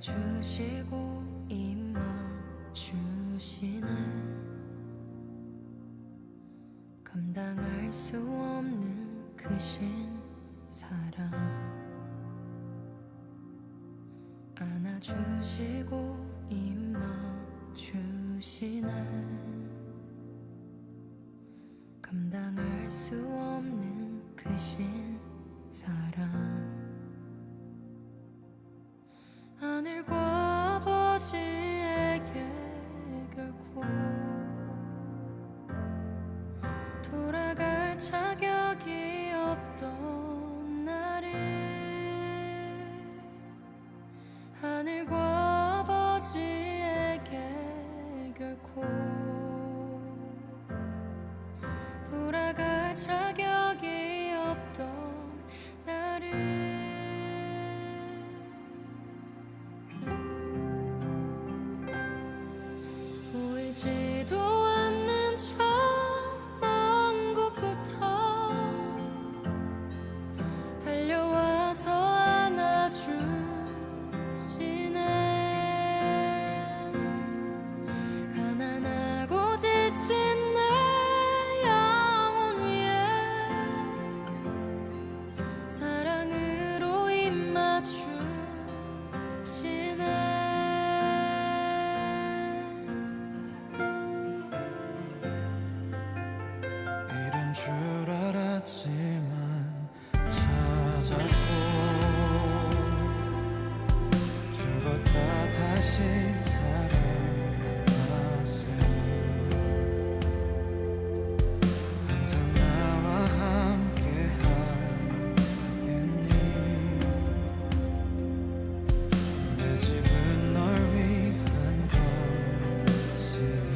안아주시고 입맞추시네. 감당할 수 없는 그 신사랑 안아주시고 입맞추시네. 감당할 수 없는 그 신사랑 하늘과 아버지에게 결코 돌아갈 자격이 없던 나를 하늘과 아버지에게 결코 돌아갈 자격이 없던 나를 보이지도 않는 저 먼 곳부터 달려와서 안아주시네. 가난하고 지친 내 영혼 위에 사랑으로 입맞추시네. 줄 알았지만 찾았고 죽었다 다시 살아났으니 항상 나와 함께 하겠니. 내 집은 널 위한 것이니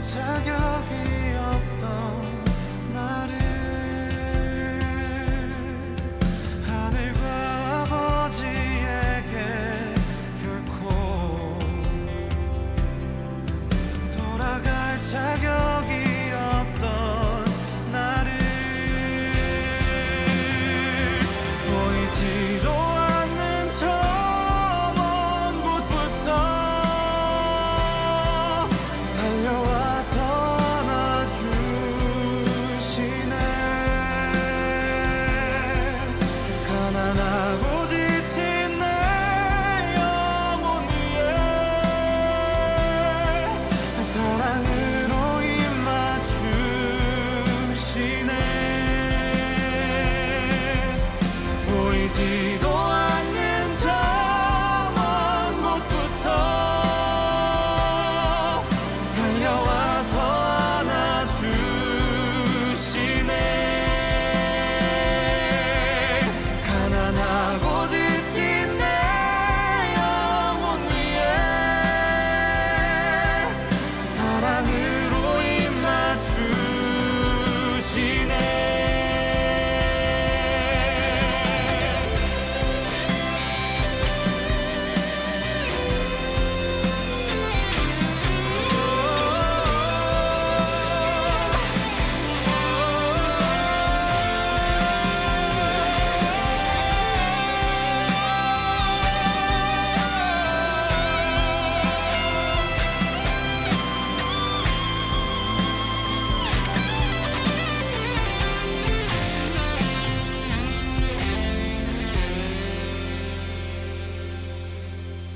자격이 없던 나를 하늘과 아버지에게 결코 돌아갈 자격이 없던 나를 보이지도 않는 저 먼 곳부터 달려와 가난하고 지친 내 영혼 위에 사랑으로 입맞추시네. 보이지도 않는 저 먼 곳부터 달려와서 안아주시네. 가난하고 지친 내 영혼 위에 사랑으로 입맞추시네.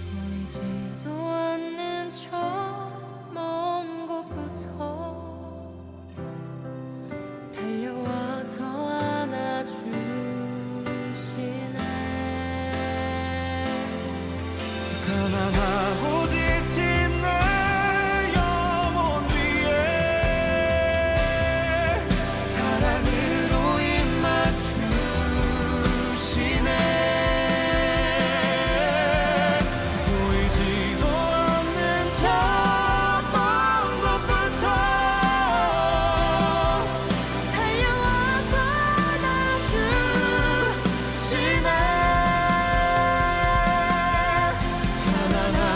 보이지도 않는 저 먼 곳부터 달려와서 안아주시네. 가난하고 지친 내 영혼 위에 사랑으로 입맞추시네. 보이지도 않는 저 먼 곳부터 달려와서 안아주시네. 가난한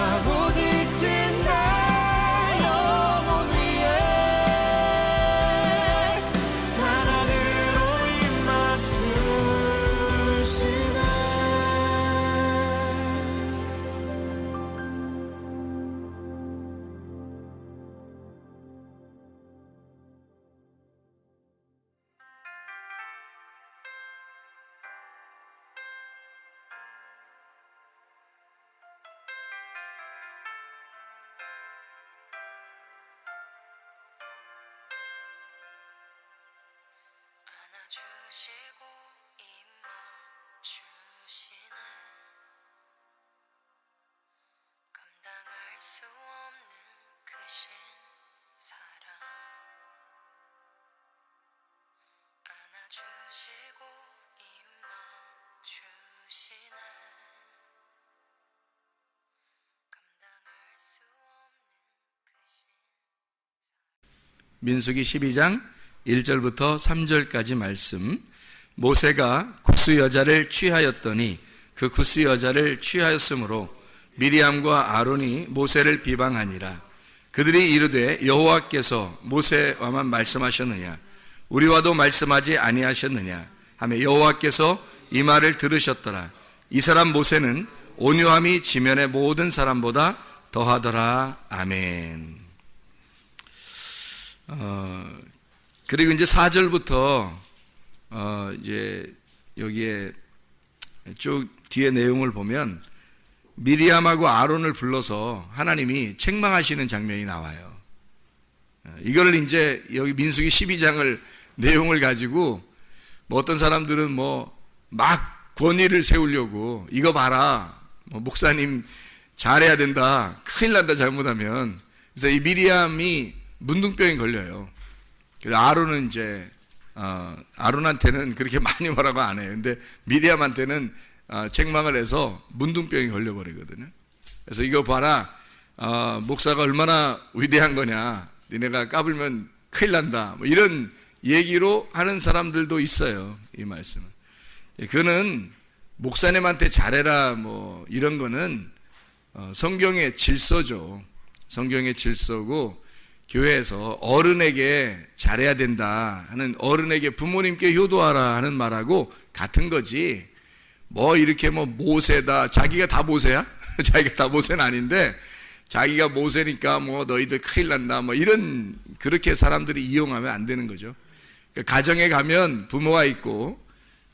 민수기 12장 1절부터 3절까지 말씀. 모세가 구스 여자를 취하였더니 그 구스 여자를 취하였으므로 미리암과 아론이 모세를 비방하니라. 그들이 이르되 여호와께서 모세와만 말씀하셨느냐 우리와도 말씀하지 아니하셨느냐 하며 여호와께서 이 말을 들으셨더라. 이 사람 모세는 온유함이 지면의 모든 사람보다 더하더라. 아멘. 그리고 이제 4절부터 이제 여기에 쭉 뒤에 내용을 보면 미리암하고 아론을 불러서 하나님이 책망하시는 장면이 나와요. 이걸 이제 여기 민수기 12장을 내용을 가지고 뭐 어떤 사람들은 뭐 막 권위를 세우려고 이거 봐라 뭐 목사님 잘해야 된다 큰일 난다 잘못하면. 그래서 이 미리암이 문둥병이 걸려요. 그래서 아론은 이제 아론한테는 그렇게 많이 뭐라고 안 해요. 근데 미리암한테는 책망을 해서 문둥병이 걸려버리거든요. 그래서 이거 봐라 목사가 얼마나 위대한 거냐 니네가 까불면 큰일 난다 뭐 이런 얘기로 하는 사람들도 있어요. 이 말씀은 그는 목사님한테 잘해라 뭐 이런 거는 성경의 질서죠. 성경의 질서고 교회에서 어른에게 잘해야 된다 하는, 어른에게 부모님께 효도하라 하는 말하고 같은 거지. 뭐 이렇게 뭐 모세다, 자기가 다 모세야? 자기가 다 모세는 아닌데 자기가 모세니까 뭐 너희들 큰일 난다 뭐 이런, 그렇게 사람들이 이용하면 안 되는 거죠. 그러니까 가정에 가면 부모가 있고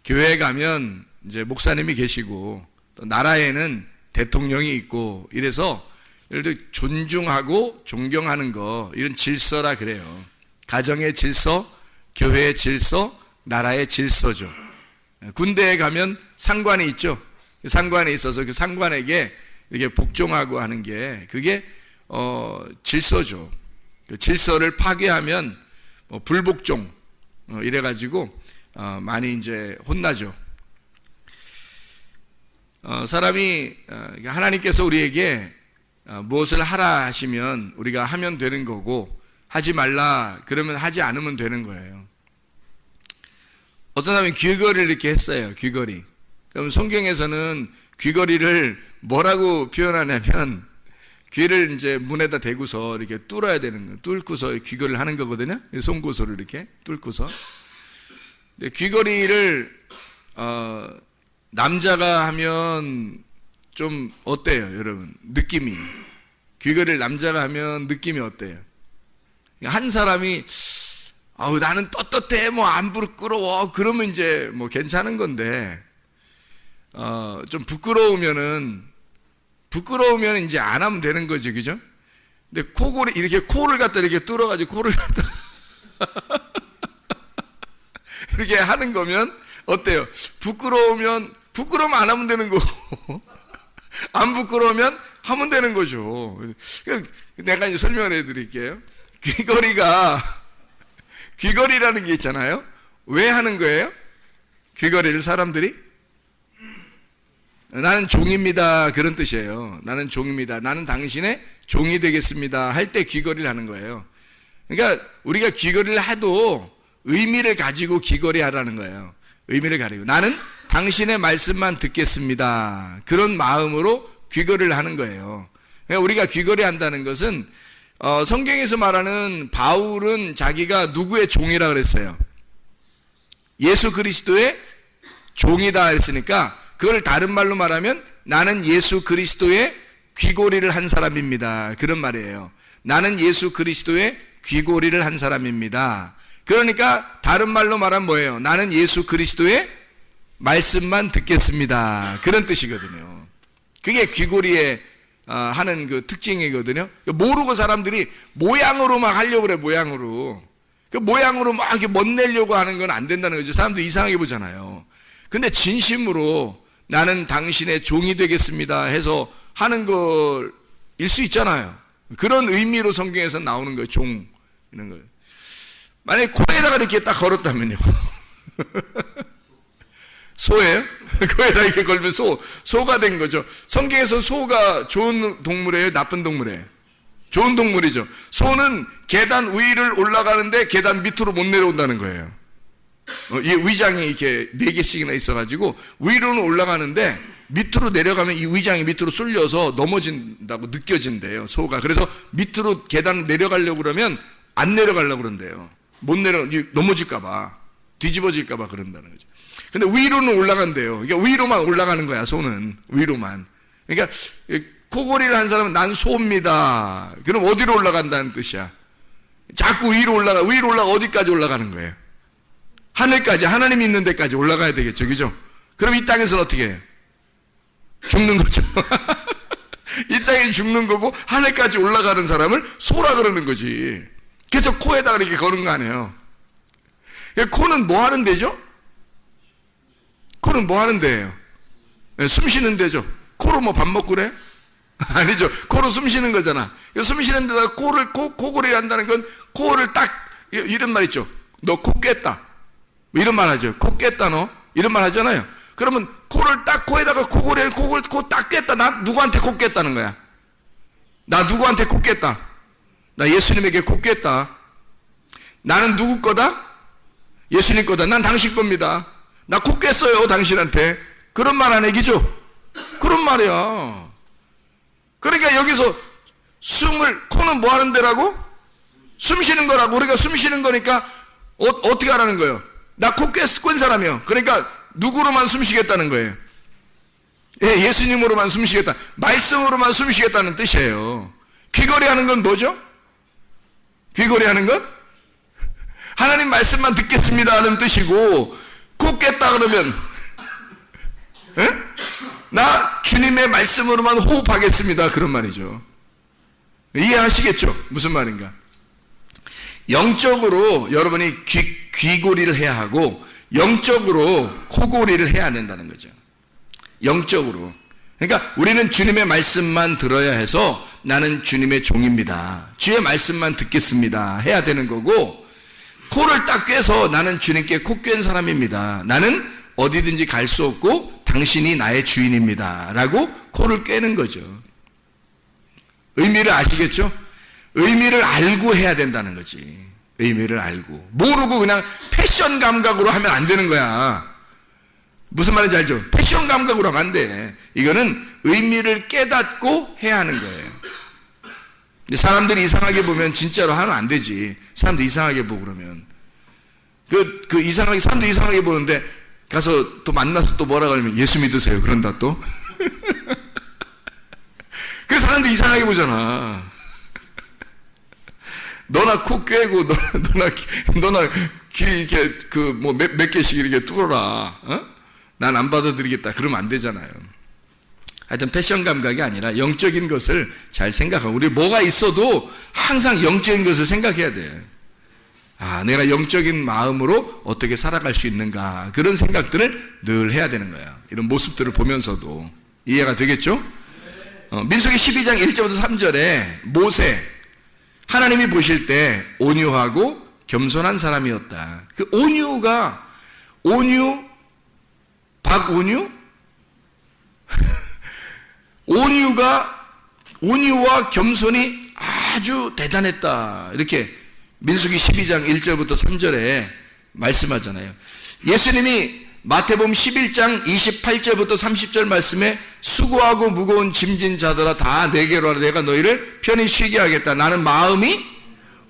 교회에 가면 이제 목사님이 계시고 또 나라에는 대통령이 있고 이래서 예를 들어 존중하고 존경하는 거, 이런 질서라 그래요. 가정의 질서, 교회의 질서, 나라의 질서죠. 군대에 가면 상관이 있죠. 상관에 있어서 그 상관에게 이렇게 복종하고 하는 게 그게 질서죠. 그 질서를 파괴하면 불복종 이래가지고 많이 이제 혼나죠. 사람이 하나님께서 우리에게 무엇을 하라 하시면 우리가 하면 되는 거고, 하지 말라 그러면 하지 않으면 되는 거예요. 어떤 사람이 귀걸이를 이렇게 했어요. 귀걸이. 그럼 성경에서는 귀걸이를 뭐라고 표현하냐면 귀를 이제 문에다 대고서 이렇게 뚫어야 되는 거예요. 뚫고서 귀걸이를 하는 거거든요. 송곳으로 이렇게 뚫고서. 근데 귀걸이를 남자가 하면 좀 어때요, 여러분? 느낌이. 귀걸이를 남자가 하면 느낌이 어때요? 한 사람이 나는 떳떳해, 뭐 안 부끄러워, 그러면 이제 뭐 괜찮은 건데, 좀 부끄러우면 이제 안 하면 되는 거죠, 그죠? 근데 코골이, 이렇게 코를 갖다 이렇게 뚫어가지고 코를 갖다 이렇게 하는 거면 어때요? 부끄러우면 안 하면 되는 거고, 안 부끄러우면 하면 되는 거죠. 내가 이제 설명을 해드릴게요. 귀걸이라는 게 있잖아요. 왜 하는 거예요? 귀걸이를 사람들이? 나는 종입니다, 그런 뜻이에요. 나는 종입니다, 나는 당신의 종이 되겠습니다 할 때 귀걸이를 하는 거예요. 그러니까 우리가 귀걸이를 해도 의미를 가지고 귀걸이 하라는 거예요. 의미를 가지고 나는 당신의 말씀만 듣겠습니다, 그런 마음으로 귀걸이를 하는 거예요. 그러니까 우리가 귀걸이 한다는 것은 성경에서 말하는 바울은 자기가 누구의 종이라 그랬어요? 예수 그리스도의 종이다 했으니까 그걸 다른 말로 말하면 나는 예수 그리스도의 귀걸이를 한 사람입니다, 그런 말이에요. 나는 예수 그리스도의 귀걸이를 한 사람입니다. 그러니까 다른 말로 말하면 뭐예요? 나는 예수 그리스도의 말씀만 듣겠습니다, 그런 뜻이거든요. 그게 귀걸이의 하는 그 특징이거든요. 모르고 사람들이 모양으로 막 하려고 그래. 모양으로 막 이렇게 멋내려고 하는 건 안 된다는 거죠. 사람들 이상하게 보잖아요. 근데 진심으로 나는 당신의 종이 되겠습니다 해서 하는 거일 수 있잖아요. 그런 의미로 성경에서 나오는 거예요. 종, 이런 거예요. 만약에 코에다가 이렇게 딱 걸었다면요. 소예요? 코에다 이렇게 걸면 소가 된 거죠. 성경에서 소가 좋은 동물이에요, 나쁜 동물이에요? 좋은 동물이죠. 소는 계단 위를 올라가는데 계단 밑으로 못 내려온다는 거예요. 이 위장이 이렇게 4개씩이나 있어가지고 위로는 올라가는데 밑으로 내려가면 이 위장이 밑으로 쏠려서 넘어진다고 느껴진대요, 소가. 그래서 밑으로 계단 내려가려고 그러면 안 내려가려고 그런대요. 못 넘어질까봐, 뒤집어질까봐 그런다는 거죠. 근데 위로는 올라간대요. 그러니까 위로만 올라가는 거야, 소는. 위로만. 그러니까 코골이를 한 사람은 난 소입니다. 그럼 어디로 올라간다는 뜻이야? 자꾸 위로 올라가 어디까지 올라가는 거예요? 하늘까지, 하나님이 있는 데까지 올라가야 되겠죠, 그죠? 그럼 이 땅에서는 어떻게 해요? 죽는 거죠. 이 땅에 죽는 거고 하늘까지 올라가는 사람을 소라 그러는 거지. 그래서 코에다가 이렇게 거는 거 아니에요. 코는 뭐 하는 데죠? 코는 뭐 하는 데예요? 숨 쉬는 데죠. 코로 뭐 밥 먹고 그래? 아니죠. 코로 숨 쉬는 거잖아. 숨 쉬는 데다가 코골이 한다는 건 코를 딱, 이런 말 있죠. 너 코 깼다. 이런 말 하죠. 코 깼다 너. 이런 말 하잖아요. 그러면 코를 딱 코에다가 코 딱 깼다. 나 누구한테 코 깼다는 거야? 나 누구한테 코 깼다? 나 예수님에게 코 깼다. 나는 누구 거다? 예수님 거다. 난 당신 겁니다. 나 코 깼어요, 당신한테. 그런 말 안 얘기죠? 그런 말이야. 그러니까 여기서 코는 뭐 하는 데라고? 숨 쉬는 거라고. 우리가 숨 쉬는 거니까 어떻게 하라는 거예요? 나 코 깬 사람이요. 그러니까 누구로만 숨 쉬겠다는 거예요? 예수님으로만 숨 쉬겠다. 말씀으로만 숨 쉬겠다는 뜻이에요. 귀걸이 하는 건 뭐죠? 귀걸이 하는 건? 하나님 말씀만 듣겠습니다 하는 뜻이고, 코 깼다 그러면 나 주님의 말씀으로만 호흡하겠습니다 그런 말이죠. 이해하시겠죠? 무슨 말인가? 영적으로 여러분이 귀고리를 해야 하고 영적으로 코골이를 해야 된다는 거죠. 영적으로. 그러니까 우리는 주님의 말씀만 들어야 해서 나는 주님의 종입니다. 주의 말씀만 듣겠습니다 해야 되는 거고, 코를 딱 꿰서 나는 주님께 코 꿰는 사람입니다. 나는 어디든지 갈 수 없고 당신이 나의 주인입니다 라고 코를 꿰는 거죠. 의미를 아시겠죠? 의미를 알고 해야 된다는 거지. 의미를 알고. 모르고 그냥 패션 감각으로 하면 안 되는 거야. 무슨 말인지 알죠? 패션 감각으로 하면 안 돼. 이거는 의미를 깨닫고 해야 하는 거예요. 사람들이 이상하게 보면 진짜로 하면 안 되지. 사람들 이상하게 보고 그러면. 사람들 이상하게 보는데 가서 또 만나서 또 뭐라 그러면 예수 믿으세요. 그런다 또. 그 사람들 이상하게 보잖아. 너나 코 꿰고, 너나 귀 이렇게 몇 개씩 이렇게 뚫어라. 난 안 받아들이겠다. 그러면 안 되잖아요. 하여튼 패션 감각이 아니라 영적인 것을 잘 생각하고, 우리 뭐가 있어도 항상 영적인 것을 생각해야 돼. 내가 영적인 마음으로 어떻게 살아갈 수 있는가, 그런 생각들을 늘 해야 되는 거야. 이런 모습들을 보면서도. 이해가 되겠죠? 민수기 12장 1절부터 3절에 모세, 하나님이 보실 때 온유하고 겸손한 사람이었다. 그 박온유? 온유와 겸손이 아주 대단했다. 이렇게 민수기 12장 1절부터 3절에 말씀하잖아요. 예수님이 마태복음 11장 28절부터 30절 말씀에 수고하고 무거운 짐진 자들아 다 내게로 와라. 내가 너희를 편히 쉬게 하겠다. 나는 마음이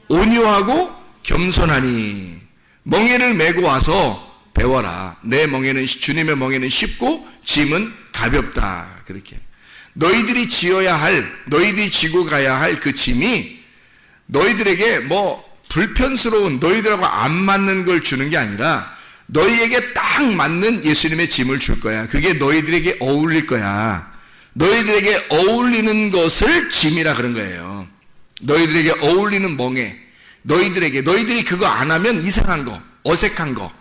온유하고 겸손하니 멍에를 메고 와서 배워라. 내 멍에는, 주님의 멍에는 쉽고 짐은 가볍다. 그렇게 너희들이 너희들이 지고 가야 할 그 짐이 너희들에게 불편스러운, 너희들하고 안 맞는 걸 주는 게 아니라 너희에게 딱 맞는 예수님의 짐을 줄 거야. 그게 너희들에게 어울릴 거야. 너희들에게 어울리는 것을 짐이라 그런 거예요. 너희들에게 어울리는 멍에, 너희들이 그거 안 하면 이상한 거, 어색한 거,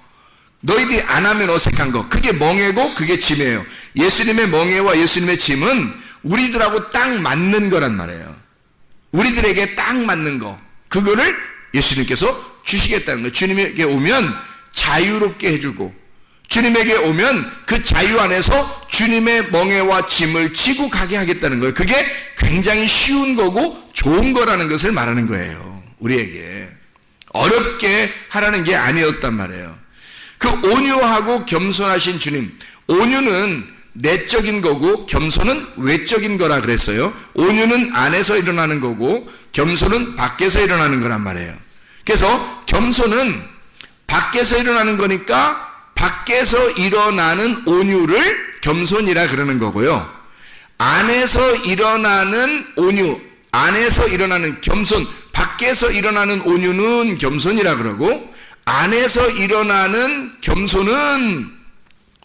너희들이 안 하면 어색한 거, 그게 멍에고 그게 짐이에요. 예수님의 멍에와 예수님의 짐은 우리들하고 딱 맞는 거란 말이에요. 우리들에게 딱 맞는 거, 그거를 예수님께서 주시겠다는 거예요. 주님에게 오면 자유롭게 해주고, 주님에게 오면 그 자유 안에서 주님의 멍에와 짐을 지고 가게 하겠다는 거예요. 그게 굉장히 쉬운 거고 좋은 거라는 것을 말하는 거예요. 우리에게 어렵게 하라는 게 아니었단 말이에요. 그 온유하고 겸손하신 주님, 온유는 내적인 거고 겸손은 외적인 거라 그랬어요. 온유는 안에서 일어나는 거고 겸손은 밖에서 일어나는 거란 말이에요. 그래서 겸손은 밖에서 일어나는 거니까 밖에서 일어나는 온유를 겸손이라 그러는 거고요. 안에서 일어나는 온유, 안에서 일어나는 겸손, 밖에서 일어나는 온유는 겸손이라 그러고 안에서 일어나는 겸손은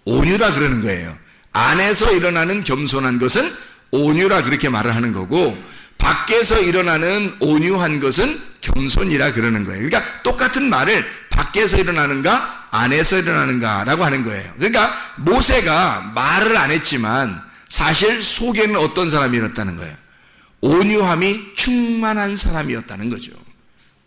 온유라 그러는 거예요. 안에서 일어나는 겸손한 것은 온유라 그렇게 말을 하는 거고 밖에서 일어나는 온유한 것은 겸손이라 그러는 거예요. 그러니까 똑같은 말을 밖에서 일어나는가 안에서 일어나는가라고 하는 거예요. 그러니까 모세가 말을 안 했지만 사실 속에는 어떤 사람이었다는 거예요. 온유함이 충만한 사람이었다는 거죠.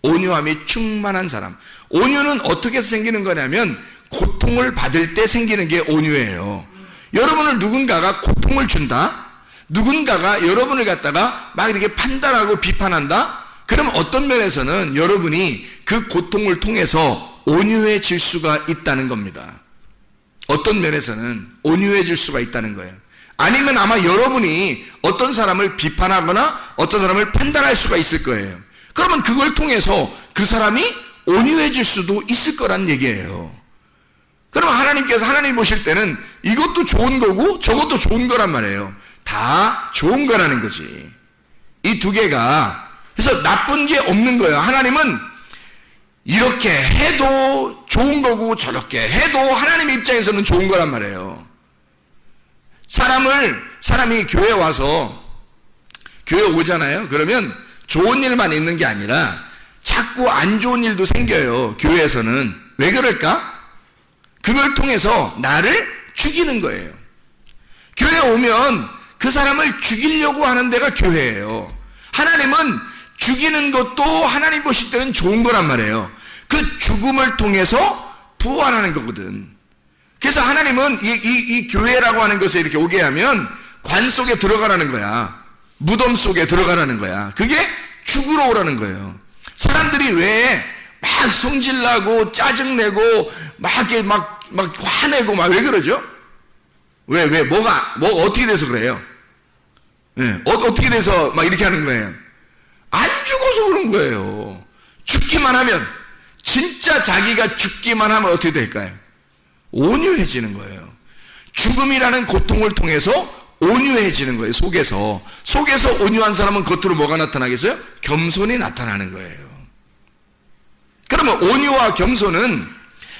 온유함이 충만한 사람. 온유는 어떻게 생기는 거냐면 고통을 받을 때 생기는 게 온유예요. 여러분을 누군가가 고통을 준다? 누군가가 여러분을 갖다가 막 이렇게 판단하고 비판한다? 그럼 어떤 면에서는 여러분이 그 고통을 통해서 온유해질 수가 있다는 겁니다. 어떤 면에서는 온유해질 수가 있다는 거예요. 아니면 아마 여러분이 어떤 사람을 비판하거나 어떤 사람을 판단할 수가 있을 거예요. 그러면 그걸 통해서 그 사람이 온유해질 수도 있을 거란 얘기예요. 그러면 하나님께서 하나님 보실 때는 이것도 좋은 거고 저것도 좋은 거란 말이에요. 다 좋은 거라는 거지. 이 두 개가. 그래서 나쁜 게 없는 거예요. 하나님은 이렇게 해도 좋은 거고 저렇게 해도 하나님 입장에서는 좋은 거란 말이에요. 사람이 교회에 와서 교회 오잖아요. 그러면 좋은 일만 있는 게 아니라 자꾸 안 좋은 일도 생겨요. 교회에서는. 왜 그럴까? 그걸 통해서 나를 죽이는 거예요. 교회에 오면 그 사람을 죽이려고 하는 데가 교회예요. 하나님은 죽이는 것도 하나님 보실 때는 좋은 거란 말이에요. 그 죽음을 통해서 부활하는 거거든. 그래서 하나님은 이 교회라고 하는 것에 이렇게 오게 하면 관 속에 들어가라는 거야. 무덤 속에 들어가라는 거야. 그게 죽으러 오라는 거예요. 사람들이 왜 막 성질나고 짜증내고 막 화내고 막 왜 그러죠? 뭐가 어떻게 돼서 그래요? 네, 어떻게 돼서 막 이렇게 하는 거예요? 안 죽어서 그런 거예요. 죽기만 하면, 진짜 자기가 죽기만 하면 어떻게 될까요? 온유해지는 거예요. 죽음이라는 고통을 통해서 온유해지는 거예요. 속에서 온유한 사람은 겉으로 뭐가 나타나겠어요? 겸손이 나타나는 거예요. 그러면 온유와 겸손은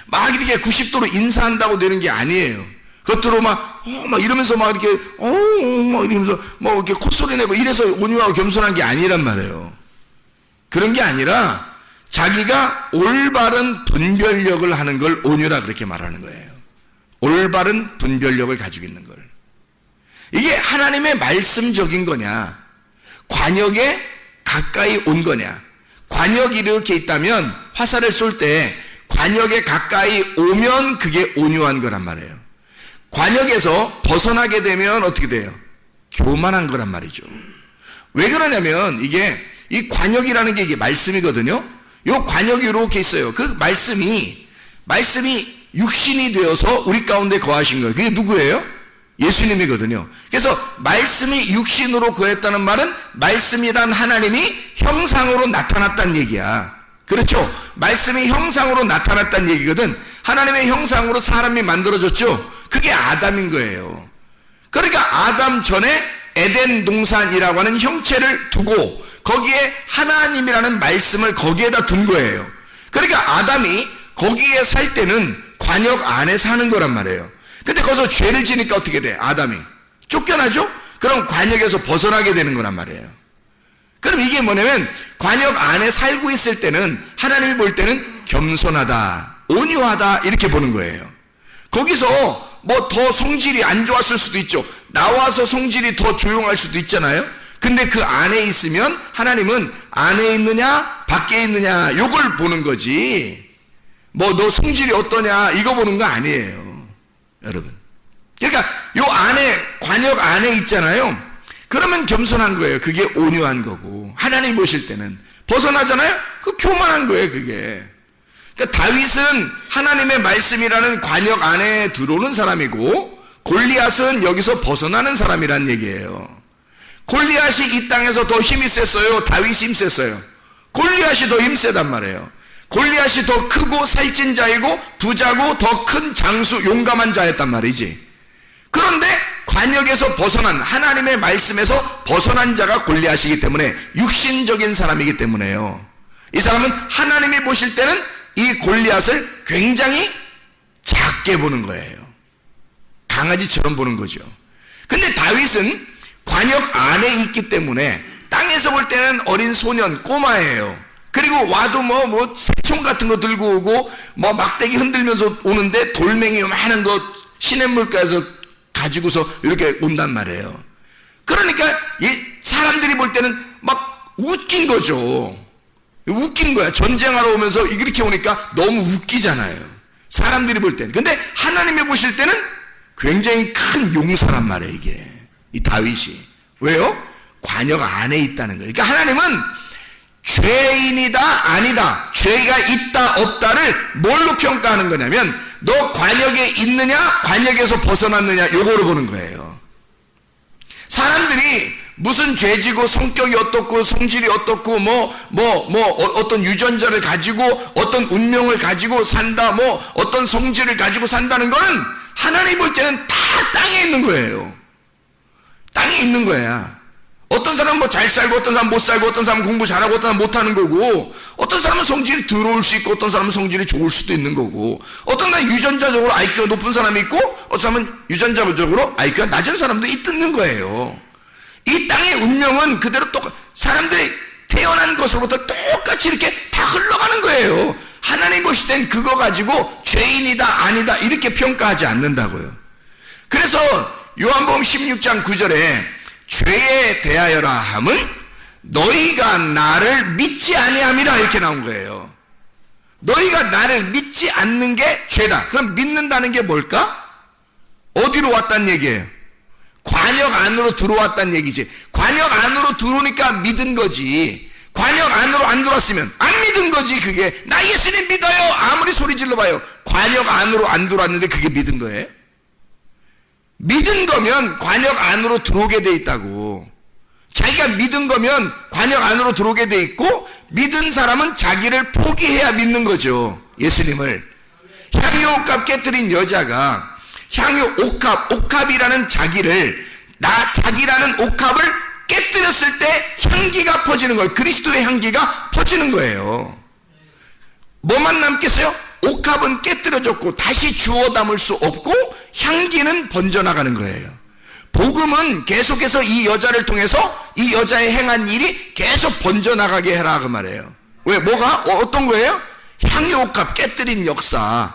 막 이렇게 90도로 인사한다고 되는 게 아니에요. 겉으로 막 이러면서 막 이렇게 막 이러면서 뭐 이렇게 콧소리 내고 이래서 온유하고 겸손한 게 아니란 말이에요. 그런 게 아니라 자기가 올바른 분별력을 하는 걸 온유라 그렇게 말하는 거예요. 올바른 분별력을 가지고 있는 걸. 이게 하나님의 말씀적인 거냐, 관역에 가까이 온 거냐. 관역이 이렇게 있다면 화살을 쏠 때 관역에 가까이 오면 그게 온유한 거란 말이에요. 관역에서 벗어나게 되면 어떻게 돼요? 교만한 거란 말이죠. 왜 그러냐면 이 관역이라는 게 이게 말씀이거든요. 이 관역이 이렇게 있어요. 그 말씀이 육신이 되어서 우리 가운데 거하신 거예요. 그게 누구예요? 예수님이거든요. 그래서 말씀이 육신으로 거했다는 말은 말씀이란 하나님이 형상으로 나타났다는 얘기야. 그렇죠? 말씀이 형상으로 나타났다는 얘기거든. 하나님의 형상으로 사람이 만들어졌죠? 그게 아담인 거예요. 그러니까 아담 전에 에덴 동산이라고 하는 형체를 두고 거기에 하나님이라는 말씀을 거기에다 둔 거예요. 그러니까 아담이 거기에 살 때는 관역 안에 사는 거란 말이에요. 근데 거기서 죄를 지니까 어떻게 돼? 아담이 쫓겨나죠? 그럼 관역에서 벗어나게 되는 거란 말이에요. 그럼 이게 뭐냐면 관역 안에 살고 있을 때는 하나님이 볼 때는 겸손하다, 온유하다 이렇게 보는 거예요. 거기서 뭐 더 성질이 안 좋았을 수도 있죠. 나와서 성질이 더 조용할 수도 있잖아요. 근데 그 안에 있으면 하나님은 안에 있느냐 밖에 있느냐 요걸 보는 거지, 뭐 너 성질이 어떠냐 이거 보는 거 아니에요, 여러분. 그러니까 요 안에, 관역 안에 있잖아요. 그러면 겸손한 거예요. 그게 온유한 거고. 하나님 보실 때는 벗어나잖아요. 그 교만한 거예요. 그게. 그러니까 다윗은 하나님의 말씀이라는 관역 안에 들어오는 사람이고, 골리앗은 여기서 벗어나는 사람이란 얘기예요. 골리앗이 이 땅에서 더 힘이 셌어요? 다윗이 힘 셌어요? 골리앗이 더 힘 세단 말이에요. 골리앗이 더 크고 살찐 자이고 부자고 더 큰 장수 용감한 자였단 말이지. 그런데 관역에서 벗어난, 하나님의 말씀에서 벗어난 자가 골리앗이기 때문에, 육신적인 사람이기 때문에요. 이 사람은 하나님이 보실 때는 이 골리앗을 굉장히 작게 보는 거예요. 강아지처럼 보는 거죠. 근데 다윗은 관역 안에 있기 때문에 땅에서 볼 때는 어린 소년, 꼬마예요. 그리고 와도 새총 같은 거 들고 오고 막대기 흔들면서 오는데 돌멩이 많은 거 시냇물가에서 가지고서 이렇게 온단 말이에요. 그러니까 사람들이 볼 때는 막 웃긴 거죠. 웃긴 거야. 전쟁하러 오면서 이렇게 오니까 너무 웃기잖아요. 사람들이 볼 때는. 근데 하나님이 보실 때는 굉장히 큰 용사란 말이에요, 이게. 이 다윗이. 왜요? 관역 안에 있다는 거예요. 그러니까 하나님은 죄인이다, 아니다, 죄가 있다, 없다를 뭘로 평가하는 거냐면, 너 관역에 있느냐, 관역에서 벗어났느냐, 요거로 보는 거예요. 사람들이 무슨 죄지고 성격이 어떻고 성질이 어떻고 어떤 유전자를 가지고 어떤 운명을 가지고 산다, 어떤 성질을 가지고 산다는 거는 하나님 볼 때는 다 땅에 있는 거예요. 땅에 있는 거야. 어떤 사람은 잘 살고 어떤 사람은 못 살고, 어떤 사람은 공부 잘하고 어떤 사람은 못하는 거고, 어떤 사람은 성질이 더러울 수 있고 어떤 사람은 성질이 좋을 수도 있는 거고, 어떤 사람은 유전자적으로 IQ가 높은 사람이 있고 어떤 사람은 유전자적으로 IQ가 낮은 사람도 있는 거예요. 이 땅의 운명은 그대로 사람들이 태어난 것으로부터 똑같이 이렇게 다 흘러가는 거예요. 하나님 보실 땐 그거 가지고 죄인이다, 아니다 이렇게 평가하지 않는다고요. 그래서 요한복음 16장 9절에 죄에 대하여라 함은 너희가 나를 믿지 아니함이라 이렇게 나온 거예요. 너희가 나를 믿지 않는 게 죄다. 그럼 믿는다는 게 뭘까? 어디로 왔단 얘기예요? 관역 안으로 들어왔단 얘기지. 관역 안으로 들어오니까 믿은 거지. 관역 안으로 안 들어왔으면 안 믿은 거지. 그게 나 예수님 믿어요 아무리 소리 질러봐요. 관역 안으로 안 들어왔는데 그게 믿은 거예요? 믿은 거면 관역 안으로 들어오게 돼 있다고. 자기가 믿은 거면 관역 안으로 들어오게 돼 있고, 믿은 사람은 자기를 포기해야 믿는 거죠. 예수님을. 향유 옥합 깨뜨린 여자가 향유 옥합이라는 자기라는 옥합을 깨뜨렸을 때 향기가 퍼지는 거예요. 그리스도의 향기가 퍼지는 거예요. 뭐만 남겠어요? 옥합은 깨뜨려졌고 다시 주워 담을 수 없고 향기는 번져나가는 거예요. 복음은 계속해서 이 여자를 통해서 이 여자의 행한 일이 계속 번져나가게 해라 그 말이에요. 왜? 뭐가? 어떤 거예요? 향유옥합 깨뜨린 역사.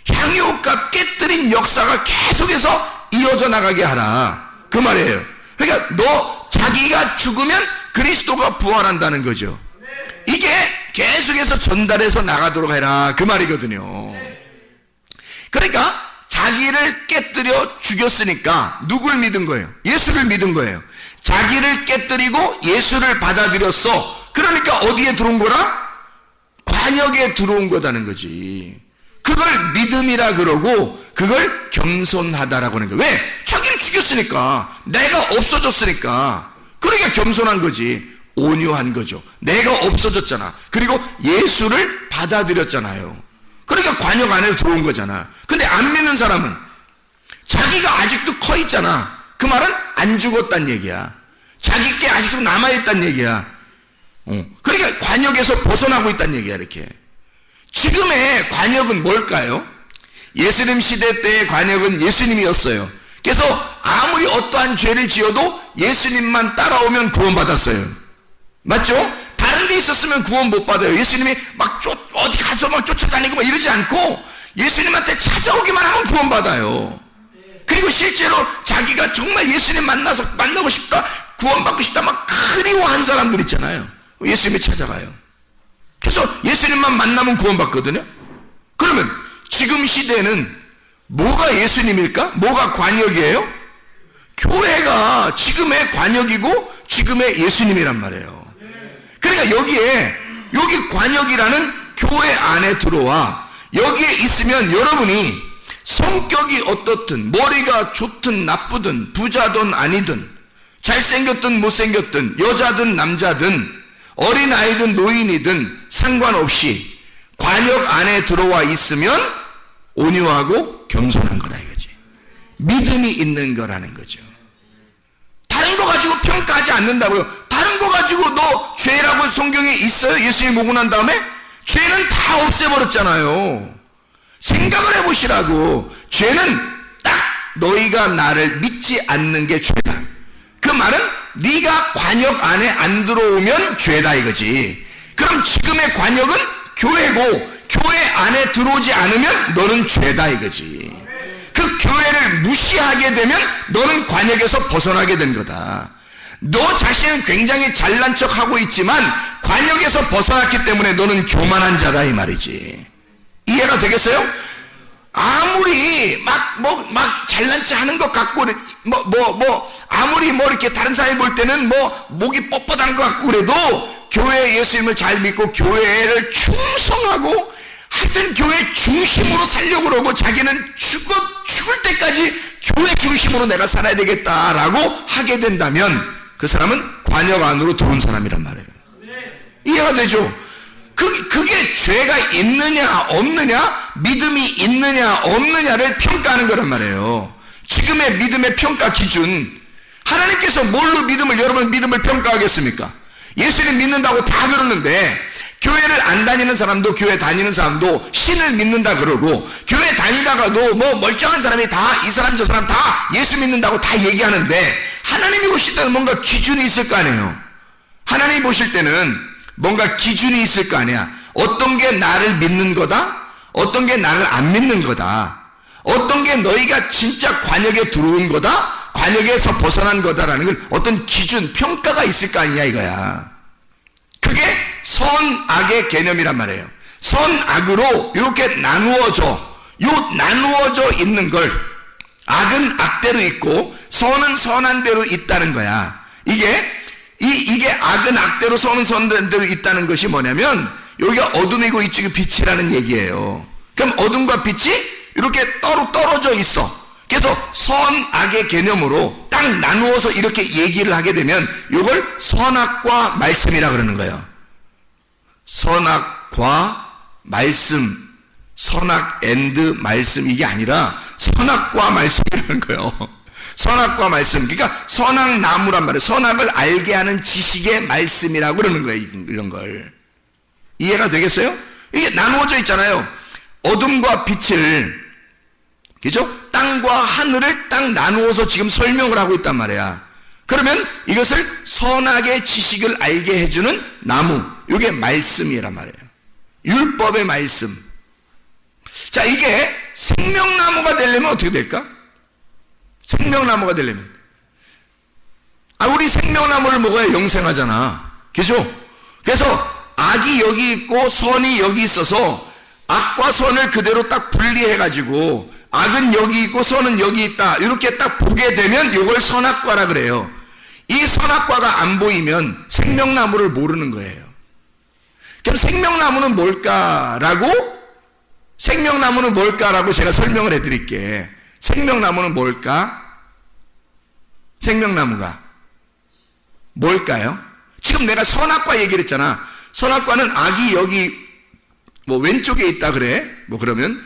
향유옥합 깨뜨린 역사가 계속해서 이어져 나가게 하라 그 말이에요. 그러니까 자기가 죽으면 그리스도가 부활한다는 거죠. 이게 계속해서 전달해서 나가도록 해라 그 말이거든요. 그러니까 자기를 깨뜨려 죽였으니까 누굴 믿은 거예요? 예수를 믿은 거예요. 자기를 깨뜨리고 예수를 받아들였어. 그러니까 어디에 들어온 거라? 관역에 들어온 거다는 거지. 그걸 믿음이라 그러고 그걸 겸손하다라고 하는 거예요. 왜? 자기를 죽였으니까, 내가 없어졌으니까. 그러니까 겸손한 거지. 온유한 거죠. 내가 없어졌잖아. 그리고 예수를 받아들였잖아요. 그러니까 관역 안에 들어온 거잖아. 근데 안 믿는 사람은 자기가 아직도 커 있잖아. 그 말은 안 죽었단 얘기야. 자기 게 아직도 남아있단 얘기야. 그러니까 관역에서 벗어나고 있단 얘기야. 이렇게. 지금의 관역은 뭘까요? 예수님 시대 때의 관역은 예수님이었어요. 그래서 아무리 어떠한 죄를 지어도 예수님만 따라오면 구원받았어요. 맞죠? 다른 데 있었으면 구원 못 받아요. 예수님이 어디 가서 쫓아다니고 이러지 않고 예수님한테 찾아오기만 하면 구원 받아요. 그리고 실제로 자기가 정말 예수님 만나고 싶다, 구원받고 싶다 막 그리워한 사람들 있잖아요. 예수님이 찾아가요. 그래서 예수님만 만나면 구원받거든요. 그러면 지금 시대는 뭐가 예수님일까? 뭐가 관역이에요? 교회가 지금의 관역이고 지금의 예수님이란 말이에요. 그러니까 여기 관역이라는 교회 안에 들어와 여기에 있으면 여러분이 성격이 어떻든 머리가 좋든 나쁘든 부자든 아니든 잘생겼든 못생겼든 여자든 남자든 어린아이든 노인이든 상관없이 관역 안에 들어와 있으면 온유하고 겸손한 거라 이거지. 믿음이 있는 거라는 거죠. 다른 거 가지고 평가하지 않는다고요. 다른 거 가지고 너 죄라고 성경에 있어요? 예수님이 오고 난 다음에? 죄는 다 없애버렸잖아요. 생각을 해보시라고. 죄는 딱 너희가 나를 믿지 않는 게 죄다. 그 말은 네가 관역 안에 안 들어오면 죄다 이거지. 그럼 지금의 관역은 교회고 교회 안에 들어오지 않으면 너는 죄다 이거지. 그 교회를 무시하게 되면 너는 관역에서 벗어나게 된 거다. 너 자신은 굉장히 잘난 척하고 있지만 관역에서 벗어났기 때문에 너는 교만한 자다 이 말이지. 이해가 되겠어요? 아무리 막 잘난 척 하는 것 같고 아무리 이렇게 다른 사람이 볼 때는 목이 뻣뻣한 것 같고 그래도 교회 예수님을 잘 믿고 교회를 충성하고 하여튼 교회 중심으로 살려고 그러고 자기는 죽을 때까지 교회 중심으로 내가 살아야 되겠다라고 하게 된다면 그 사람은 관역 안으로 들어온 사람이란 말이에요. 이해가 되죠? 그게 죄가 있느냐 없느냐, 믿음이 있느냐 없느냐를 평가하는 거란 말이에요. 지금의 믿음의 평가 기준, 하나님께서 뭘로 여러분 믿음을 평가하겠습니까? 예수님 믿는다고 다 그러는데 교회를 안 다니는 사람도 교회 다니는 사람도 신을 믿는다 그러고 교회 다니다가도 멀쩡한 사람이 다 이 사람 저 사람 다 예수 믿는다고 다 얘기하는데 하나님이 보실 때는 뭔가 기준이 있을 거 아니에요. 하나님이 보실 때는 뭔가 기준이 있을 거 아니야. 어떤 게 나를 믿는 거다, 어떤 게 나를 안 믿는 거다, 어떤 게 너희가 진짜 관역에 들어온 거다, 관역에서 벗어난 거다라는 걸 어떤 기준, 평가가 있을 거 아니냐 이거야. 그게 선악의 개념이란 말이에요. 선악으로 이렇게 나누어져 있는 걸, 악은 악대로 있고 선은 선한 대로 있다는 거야. 이게 악은 악대로 선은 선한 대로 있다는 것이 뭐냐면 여기가 어둠이고 이쪽이 빛이라는 얘기예요. 그럼 어둠과 빛이 이렇게 떨어져 있어. 그래서 선악의 개념으로 딱 나누어서 이렇게 얘기를 하게 되면 이걸 선악과 말씀이라 그러는 거예요. 선악과 말씀, 선악 앤드 말씀, 이게 아니라 선악과 말씀이라는 거예요. 선악과 말씀, 그러니까 선악나무란 말이에요. 선악을 알게 하는 지식의 말씀이라고 그러는 거예요. 이런 걸 이해가 되겠어요? 이게 나누어져 있잖아요. 어둠과 빛을, 그죠? 땅과 하늘을 딱 나누어서 지금 설명을 하고 있단 말이야. 그러면 이것을 선악의 지식을 알게 해주는 나무, 이게 말씀이란 말이에요. 율법의 말씀. 자, 이게 생명나무가 되려면 어떻게 될까? 생명나무가 되려면 우리 생명나무를 먹어야 영생하잖아, 그죠? 그래서 악이 여기 있고 선이 여기 있어서 악과 선을 그대로 딱 분리해 가지고 악은 여기 있고 선은 여기 있다 이렇게 딱 보게 되면 이걸 선악과라 그래요. 이 선악과가 안 보이면 생명나무를 모르는 거예요. 그럼 생명나무는 뭘까라고 제가 설명을 해드릴게. 생명나무는 뭘까? 생명나무가 뭘까요? 지금 내가 선악과 얘기를 했잖아. 선악과는 악이 여기 왼쪽에 있다 그래. 그러면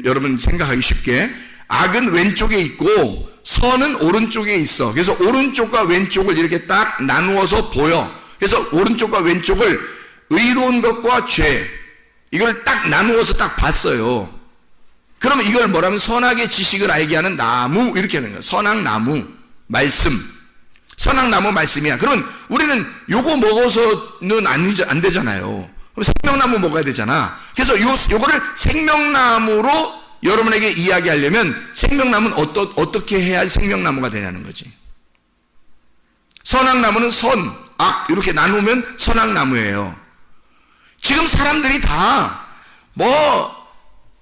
여러분 생각하기 쉽게 악은 왼쪽에 있고 선은 오른쪽에 있어. 그래서 오른쪽과 왼쪽을 이렇게 딱 나누어서 보여. 그래서 오른쪽과 왼쪽을 의로운 것과 죄, 이걸 딱 나누어서 딱 봤어요. 그러면 이걸 뭐라면 선악의 지식을 알게 하는 나무, 이렇게 하는 거야. 선악나무 말씀, 선악나무 말씀이야. 그러면 우리는 요거 먹어서는 안 되잖아요. 그럼 생명나무 먹어야 되잖아. 그래서 요거를 생명나무로 여러분에게 이야기하려면 생명나무는 어떻게 해야 생명나무가 되냐는 거지. 선악나무는 선, 악 이렇게 나누면 선악나무예요. 지금 사람들이 다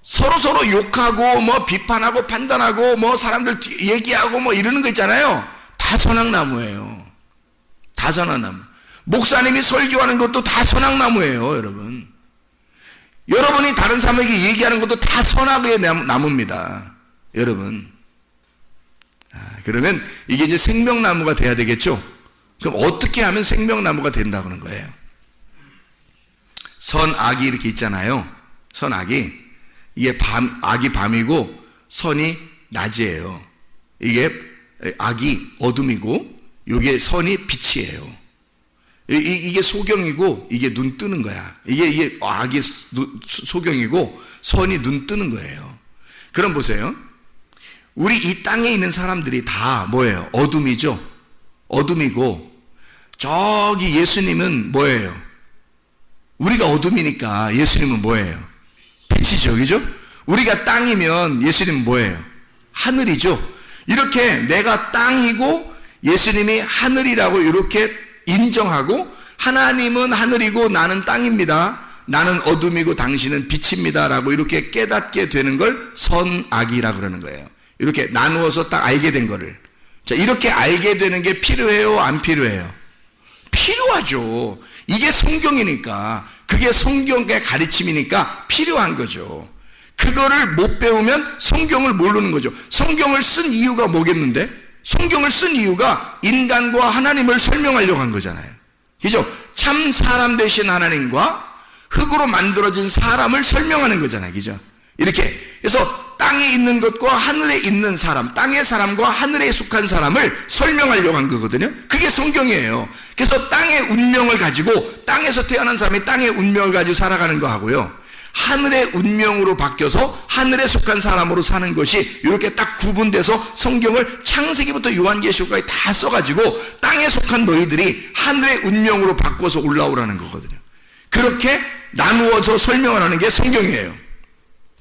서로 욕하고 뭐 비판하고 판단하고 뭐 사람들 얘기하고 뭐 이러는 거 있잖아요. 다 선악나무예요. 다 선악나무. 목사님이 설교하는 것도 다 선악나무예요, 여러분. 여러분이 다른 사람에게 얘기하는 것도 다 선악의 나무입니다, 여러분. 그러면 이게 이제 생명나무가 돼야 되겠죠? 그럼 어떻게 하면 생명나무가 된다고 하는 거예요? 선악이 이렇게 있잖아요. 선악이. 이게 악이 밤이고 선이 낮이에요. 이게 악이 어둠이고 이게 선이 빛이에요. 이게 소경이고 이게 눈 뜨는 거야. 이게 악이 소경이고 선이 눈 뜨는 거예요. 그럼 보세요. 우리 이 땅에 있는 사람들이 다 뭐예요? 어둠이죠. 어둠이고 저기 예수님은 뭐예요? 우리가 어둠이니까 예수님은 뭐예요? 빛이죠, 그죠? 우리가 땅이면 예수님은 뭐예요? 하늘이죠. 이렇게 내가 땅이고 예수님이 하늘이라고 이렇게 인정하고 하나님은 하늘이고 나는 땅입니다. 나는 어둠이고 당신은 빛입니다. 라고 이렇게 깨닫게 되는 걸 선악이라고 그러는 거예요. 이렇게 나누어서 딱 알게 된 거를. 자, 이렇게 알게 되는 게 필요해요? 안 필요해요? 필요하죠. 이게 성경이니까, 그게 성경의 가르침이니까 필요한 거죠. 그거를 못 배우면 성경을 모르는 거죠. 성경을 쓴 이유가 뭐겠는데? 성경을 쓴 이유가 인간과 하나님을 설명하려고 한 거잖아요. 그죠? 참 사람 되신 하나님과 흙으로 만들어진 사람을 설명하는 거잖아요. 그죠? 이렇게. 그래서 땅에 있는 것과 하늘에 있는 사람, 땅의 사람과 하늘에 속한 사람을 설명하려고 한 거거든요. 그게 성경이에요. 그래서 땅의 운명을 가지고 땅에서 태어난 사람이 땅의 운명을 가지고 살아가는 거 하고요. 하늘의 운명으로 바뀌어서 하늘에 속한 사람으로 사는 것이 이렇게 딱 구분돼서 성경을 창세기부터 요한계시록까지 다 써가지고 땅에 속한 너희들이 하늘의 운명으로 바꿔서 올라오라는 거거든요. 그렇게 나누어서 설명을 하는 게 성경이에요.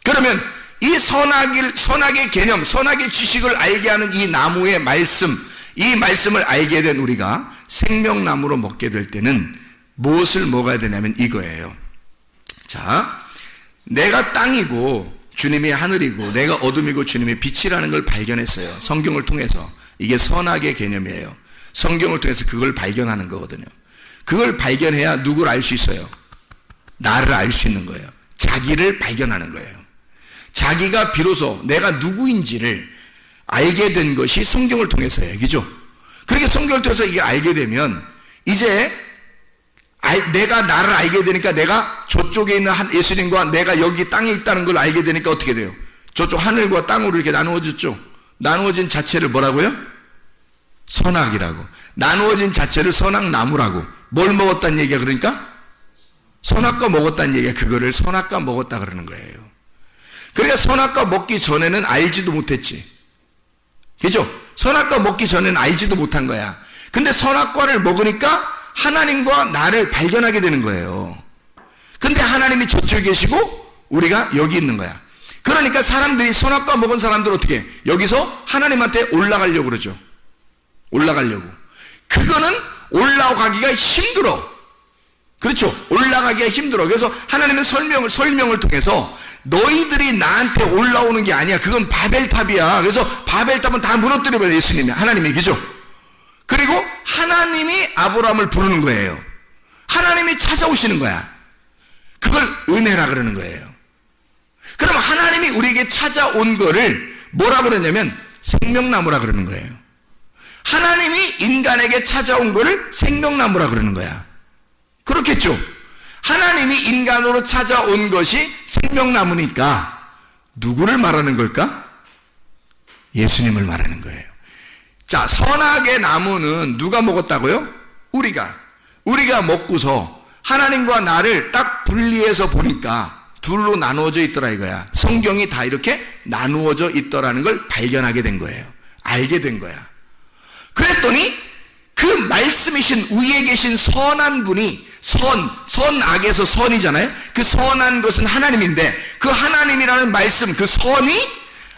그러면 이 선악의 개념, 선악의 지식을 알게 하는 이 나무의 말씀, 이 말씀을 알게 된 우리가 생명나무로 먹게 될 때는 무엇을 먹어야 되냐면 이거예요. 자, 내가 땅이고 주님이 하늘이고 내가 어둠이고 주님이 빛이라는 걸 발견했어요. 성경을 통해서. 이게 선악의 개념이에요. 성경을 통해서 그걸 발견하는 거거든요. 그걸 발견해야 누구를 알 수 있어요? 나를 알 수 있는 거예요. 자기를 발견하는 거예요. 자기가 비로소 내가 누구인지를 알게 된 것이 성경을 통해서예요. 그죠? 그렇게 성경을 통해서 이게 알게 되면 이제 내가 나를 알게 되니까 내가 저쪽에 있는 예수님과 내가 여기 땅에 있다는 걸 알게 되니까 어떻게 돼요? 저쪽 하늘과 땅으로 이렇게 나누어졌죠. 나누어진 자체를 뭐라고요? 선악이라고. 나누어진 자체를 선악나무라고. 뭘 먹었다는 얘기야 그러니까? 선악과 먹었다는 얘기야. 그거를 선악과 먹었다 그러는 거예요. 그러니까 선악과 먹기 전에는 알지도 못했지. 그죠? 선악과 먹기 전에는 알지도 못한 거야. 근데 선악과를 먹으니까 하나님과 나를 발견하게 되는 거예요. 근데 하나님이 저쪽에 계시고 우리가 여기 있는 거야. 그러니까 사람들이 선악과 먹은 사람들은 어떻게 해? 여기서 하나님한테 올라가려고 그러죠. 올라가려고. 그거는 올라가기가 힘들어. 그렇죠? 올라가기가 힘들어. 그래서 하나님은 설명을 통해서 너희들이 나한테 올라오는 게 아니야. 그건 바벨탑이야. 그래서 바벨탑은 다 무너뜨려버려요. 예수님이. 하나님이. 그죠? 그리고 하나님이 아브라함을 부르는 거예요. 하나님이 찾아오시는 거야. 그걸 은혜라 그러는 거예요. 그럼 하나님이 우리에게 찾아온 거를 뭐라 그러냐면 생명나무라 그러는 거예요. 하나님이 인간에게 찾아온 거를 생명나무라 그러는 거야. 그렇겠죠? 하나님이 인간으로 찾아온 것이 생명나무니까 누구를 말하는 걸까? 예수님을 말하는 거예요. 자, 선악의 나무는 누가 먹었다고요? 우리가 먹고서 하나님과 나를 딱 분리해서 보니까 둘로 나누어져 있더라 이거야. 성경이 다 이렇게 나누어져 있더라는 걸 발견하게 된 거예요. 알게 된 거야. 그랬더니 그 말씀이신 위에 계신 선한 분이 선악에서 선이잖아요. 그 선한 것은 하나님인데 그 하나님이라는 말씀, 그 선이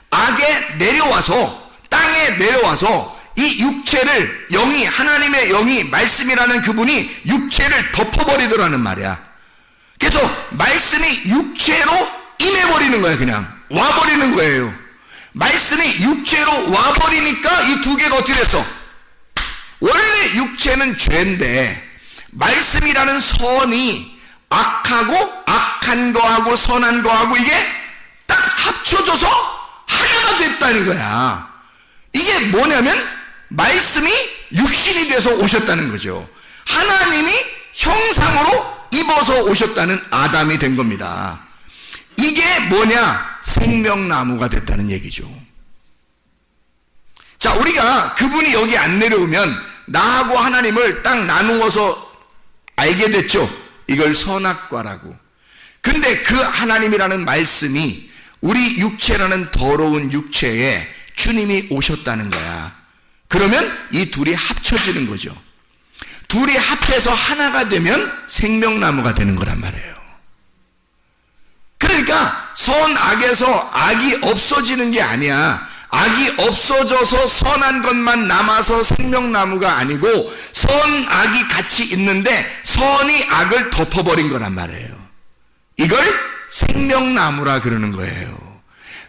악에 내려와서 땅에 내려와서 이 육체를 하나님의 영이 말씀이라는 그분이 육체를 덮어버리더라는 말이야. 그래서 말씀이 육체로 임해버리는 거예요. 그냥 와버리는 거예요. 말씀이 육체로 와버리니까 이 두 개가 어떻게 됐어? 원래 육체는 죄인데 말씀이라는 선이 악하고 악한 거하고 선한 거하고 이게 딱 합쳐져서 하나가 됐다는 거야. 이게 뭐냐면 말씀이 육신이 돼서 오셨다는 거죠. 하나님이 형상으로 입어서 오셨다는 아담이 된 겁니다. 이게 뭐냐? 생명나무가 됐다는 얘기죠. 자, 우리가 그분이 여기 안 내려오면 나하고 하나님을 딱 나누어서 알게 됐죠. 이걸 선악과라고. 근데 그 하나님이라는 말씀이 우리 육체라는 더러운 육체에 주님이 오셨다는 거야. 그러면 이 둘이 합쳐지는 거죠. 둘이 합해서 하나가 되면 생명나무가 되는 거란 말이에요. 그러니까 선악에서 악이 없어지는 게 아니야. 악이 없어져서 선한 것만 남아서 생명나무가 아니고 선악이 같이 있는데 선이 악을 덮어버린 거란 말이에요. 이걸 생명나무라 그러는 거예요.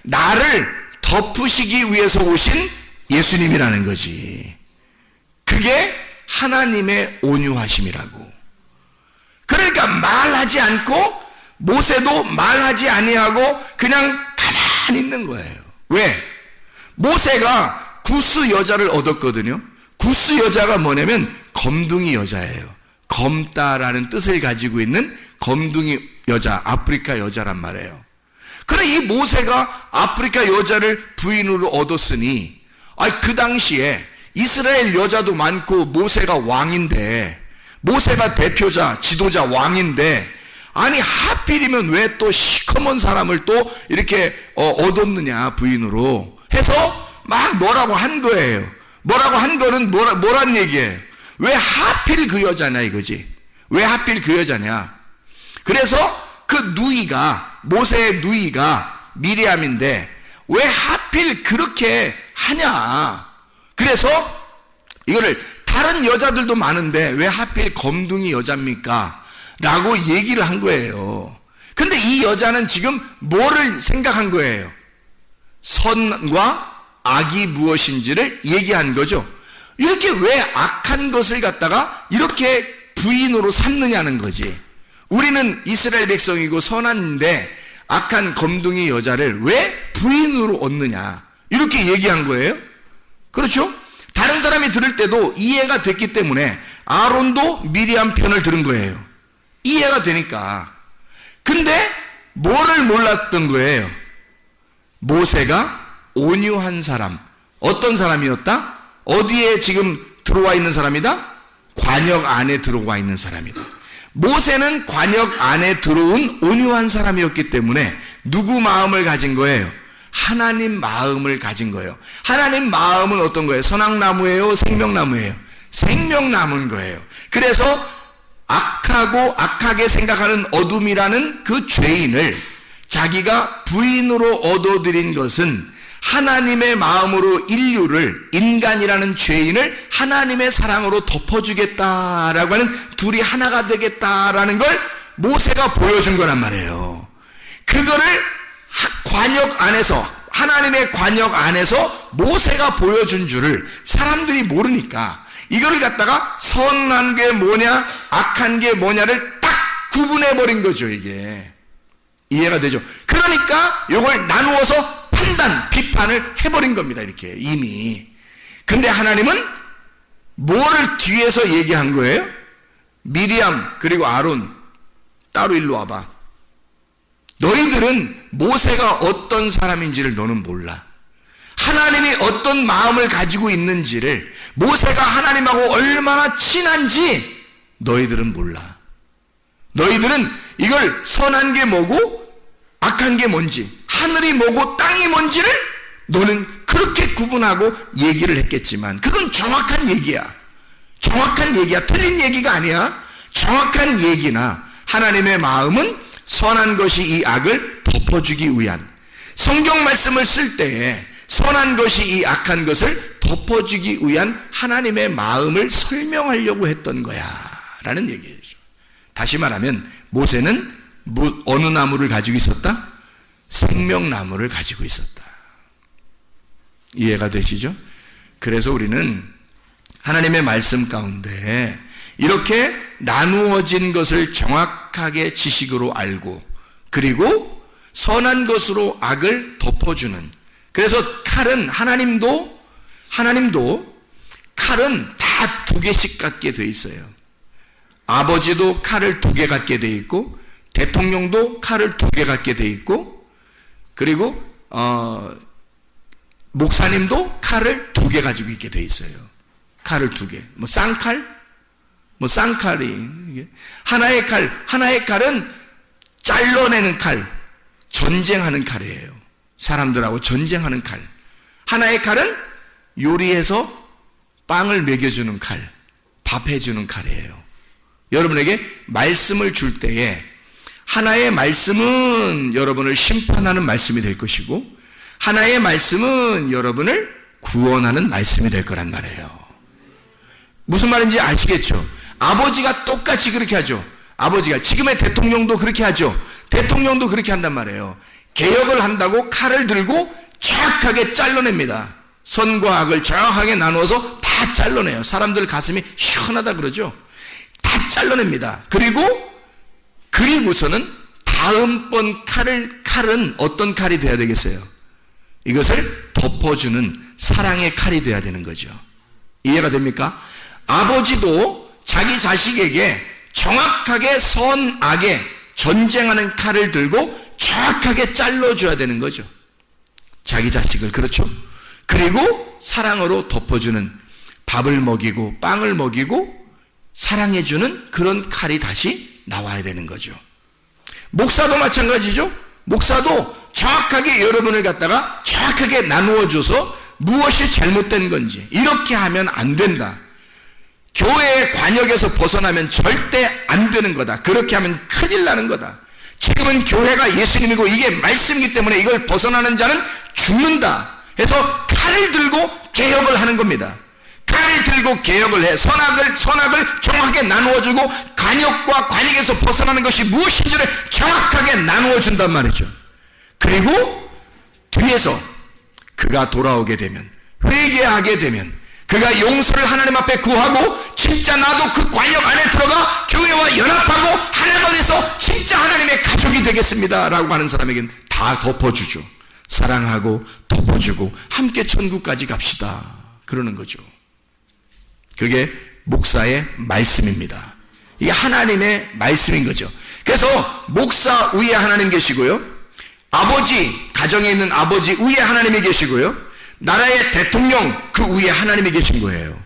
나를 덮으시기 위해서 오신 예수님이라는 거지. 그게 하나님의 온유하심이라고. 그러니까 말하지 않고 모세도 말하지 아니하고 그냥 가만히 있는 거예요. 왜? 모세가 구스 여자를 얻었거든요. 구스 여자가 뭐냐면 검둥이 여자예요. 검다라는 뜻을 가지고 있는 검둥이 여자, 아프리카 여자란 말이에요. 그래 이 모세가 아프리카 여자를 부인으로 얻었으니 그 당시에 이스라엘 여자도 많고 모세가 왕인데, 모세가 대표자, 지도자, 왕인데, 아니 하필이면 왜 또 시커먼 사람을 또 이렇게 얻었느냐 부인으로 해서 막 뭐라고 한 거예요. 뭐라고 한 거는 뭐란 얘기예요. 왜 하필 그 여자냐 이거지. 왜 하필 그 여자냐. 그래서 그 누이가, 모세의 누이가 미리암인데 왜 하필 그렇게 하냐. 그래서 이거를 다른 여자들도 많은데 왜 하필 검둥이 여자입니까? 라고 얘기를 한 거예요. 근데 이 여자는 지금 뭐를 생각한 거예요? 선과 악이 무엇인지를 얘기한 거죠. 이렇게 왜 악한 것을 갖다가 이렇게 부인으로 삼느냐는 거지. 우리는 이스라엘 백성이고 선한데 악한 검둥이 여자를 왜 부인으로 얻느냐 이렇게 얘기한 거예요. 그렇죠? 다른 사람이 들을 때도 이해가 됐기 때문에 아론도 미리암 편을 들은 거예요. 이해가 되니까. 근데 뭐를 몰랐던 거예요? 모세가 온유한 사람. 어떤 사람이었다? 어디에 지금 들어와 있는 사람이다? 관역 안에 들어와 있는 사람이다. 모세는 관역 안에 들어온 온유한 사람이었기 때문에 누구 마음을 가진 거예요? 하나님 마음을 가진 거예요. 하나님 마음은 어떤 거예요? 선악나무예요? 생명나무예요? 생명나무인 거예요. 그래서 악하고 악하게 생각하는 어둠이라는 그 죄인을 자기가 부인으로 얻어들인 것은 하나님의 마음으로 인류를, 인간이라는 죄인을 하나님의 사랑으로 덮어주겠다라고 하는, 둘이 하나가 되겠다라는 걸 모세가 보여준 거란 말이에요. 그거를 관역 안에서, 하나님의 관역 안에서 모세가 보여준 줄을 사람들이 모르니까 이걸 갖다가 선한 게 뭐냐 악한 게 뭐냐를 딱 구분해버린 거죠. 이게 이해가 되죠. 그러니까 이걸 나누어서 판단, 비판을 해버린 겁니다. 이렇게 이미. 근데 하나님은 뭐를 뒤에서 얘기한 거예요? 미리암 그리고 아론 따로 일로 와봐. 너희들은 모세가 어떤 사람인지를 너는 몰라. 하나님이 어떤 마음을 가지고 있는지를, 모세가 하나님하고 얼마나 친한지 너희들은 몰라. 너희들은 이걸 선한 게 뭐고 악한 게 뭔지, 하늘이 뭐고 땅이 뭔지를 너는 그렇게 구분하고 얘기를 했겠지만 그건 정확한 얘기야. 정확한 얘기야. 틀린 얘기가 아니야. 정확한 얘기나 하나님의 마음은 선한 것이 이 악을 덮어주기 위한, 성경 말씀을 쓸 때에 선한 것이 이 악한 것을 덮어주기 위한 하나님의 마음을 설명하려고 했던 거야 라는 얘기죠. 다시 말하면 모세는 어느 나무를 가지고 있었다? 생명나무를 가지고 있었다. 이해가 되시죠? 그래서 우리는 하나님의 말씀 가운데 이렇게 나누어진 것을 정확하게 지식으로 알고, 그리고 선한 것으로 악을 덮어주는, 그래서 칼은 하나님도 칼은 다 두 개씩 갖게 돼 있어요. 아버지도 칼을 두 개 갖게 돼 있고, 대통령도 칼을 두 개 갖게 돼 있고, 그리고 목사님도 칼을 두 개 가지고 있게 돼 있어요. 칼을 두 개. 뭐 쌍칼? 뭐 쌍칼이. 하나의 칼은 잘라내는 칼, 전쟁하는 칼이에요. 사람들하고 전쟁하는 칼. 하나의 칼은 요리해서 빵을 먹여주는 칼, 밥 해주는 칼이에요. 여러분에게 말씀을 줄 때에 하나의 말씀은 여러분을 심판하는 말씀이 될 것이고, 하나의 말씀은 여러분을 구원하는 말씀이 될 거란 말이에요. 무슨 말인지 아시겠죠? 아버지가 똑같이 그렇게 하죠. 아버지가, 지금의 대통령도 그렇게 하죠. 대통령도 그렇게 한단 말이에요. 개혁을 한다고 칼을 들고 정확하게 잘라냅니다. 선과 악을 정확하게 나누어서 다 잘라내요. 사람들 가슴이 시원하다 그러죠. 다 잘라냅니다. 그리고서는 다음번 칼은 어떤 칼이 돼야 되겠어요? 이것을 덮어주는 사랑의 칼이 돼야 되는 거죠. 이해가 됩니까? 아버지도 자기 자식에게 정확하게 선악에 전쟁하는 칼을 들고 정확하게 잘라줘야 되는 거죠. 자기 자식을. 그렇죠? 그리고 사랑으로 덮어주는, 밥을 먹이고 빵을 먹이고 사랑해주는 그런 칼이 다시 나와야 되는 거죠. 목사도 마찬가지죠. 목사도 정확하게 여러분을 갖다가 정확하게 나누어줘서 무엇이 잘못된 건지, 이렇게 하면 안 된다, 교회의 관역에서 벗어나면 절대 안 되는 거다, 그렇게 하면 큰일 나는 거다, 지금은 교회가 예수님이고 이게 말씀이기 때문에 이걸 벗어나는 자는 죽는다 해서 칼을 들고 개혁을 하는 겁니다. 칼을 들고 개혁을 해. 선악을 정확하게 나누어주고, 관역과 관역에서 벗어나는 것이 무엇인지를 정확하게 나누어준단 말이죠. 그리고 뒤에서 그가 돌아오게 되면, 회개하게 되면, 그가 용서를 하나님 앞에 구하고 진짜 나도 그 관역 안에 들어가 교회와 연합하고 하나가 돼서 진짜 하나님의 가족이 되겠습니다 라고 하는 사람에게는 다 덮어주죠. 사랑하고 덮어주고 함께 천국까지 갑시다 그러는 거죠. 그게 목사의 말씀입니다. 이게 하나님의 말씀인 거죠. 그래서 목사 위에 하나님 계시고요, 아버지, 가정에 있는 아버지 위에 하나님이 계시고요, 나라의 대통령 그 위에 하나님이 계신 거예요.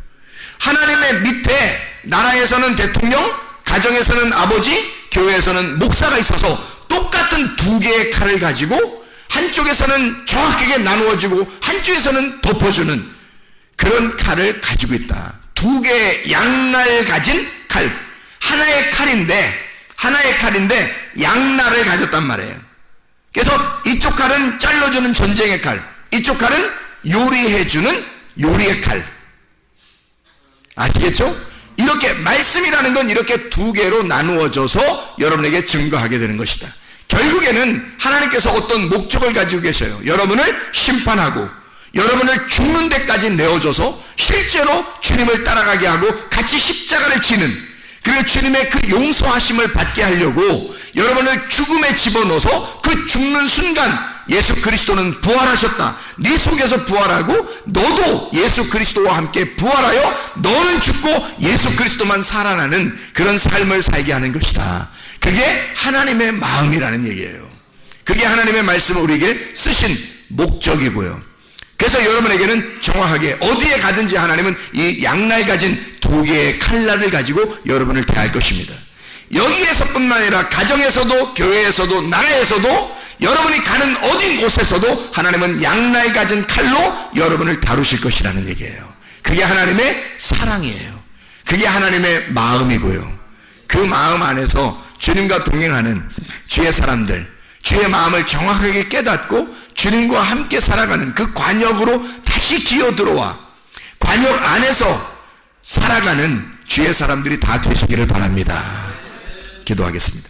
하나님의 밑에 나라에서는 대통령, 가정에서는 아버지, 교회에서는 목사가 있어서 똑같은 두 개의 칼을 가지고 한쪽에서는 정확하게 나누어주고 한쪽에서는 덮어주는 그런 칼을 가지고 있다. 두 개의 양날 가진 칼. 하나의 칼인데 양날을 가졌단 말이에요. 그래서 이쪽 칼은 잘라주는 전쟁의 칼, 이쪽 칼은 요리해주는 요리의 칼. 아시겠죠? 이렇게 말씀이라는 건 이렇게 두 개로 나누어져서 여러분에게 증거하게 되는 것이다. 결국에는 하나님께서 어떤 목적을 가지고 계셔요. 여러분을 심판하고 여러분을 죽는 데까지 내어줘서 실제로 주님을 따라가게 하고 같이 십자가를 지는, 그리고 주님의 그 용서하심을 받게 하려고 여러분을 죽음에 집어넣어서 그 죽는 순간 예수 그리스도는 부활하셨다, 네 속에서 부활하고 너도 예수 그리스도와 함께 부활하여 너는 죽고 예수 그리스도만 살아나는 그런 삶을 살게 하는 것이다. 그게 하나님의 마음이라는 얘기예요. 그게 하나님의 말씀을 우리에게 쓰신 목적이고요. 그래서 여러분에게는 정확하게 어디에 가든지 하나님은 이 양날 가진 두 개의 칼날을 가지고 여러분을 대할 것입니다. 여기에서뿐만 아니라 가정에서도 교회에서도 나라에서도 여러분이 가는 어디 곳에서도 하나님은 양날 가진 칼로 여러분을 다루실 것이라는 얘기예요. 그게 하나님의 사랑이에요. 그게 하나님의 마음이고요. 그 마음 안에서 주님과 동행하는 주의 사람들, 주의 마음을 정확하게 깨닫고 주님과 함께 살아가는 그 관역으로 다시 기어들어와 관역 안에서 살아가는 주의 사람들이 다 되시기를 바랍니다. 기도하겠습니다.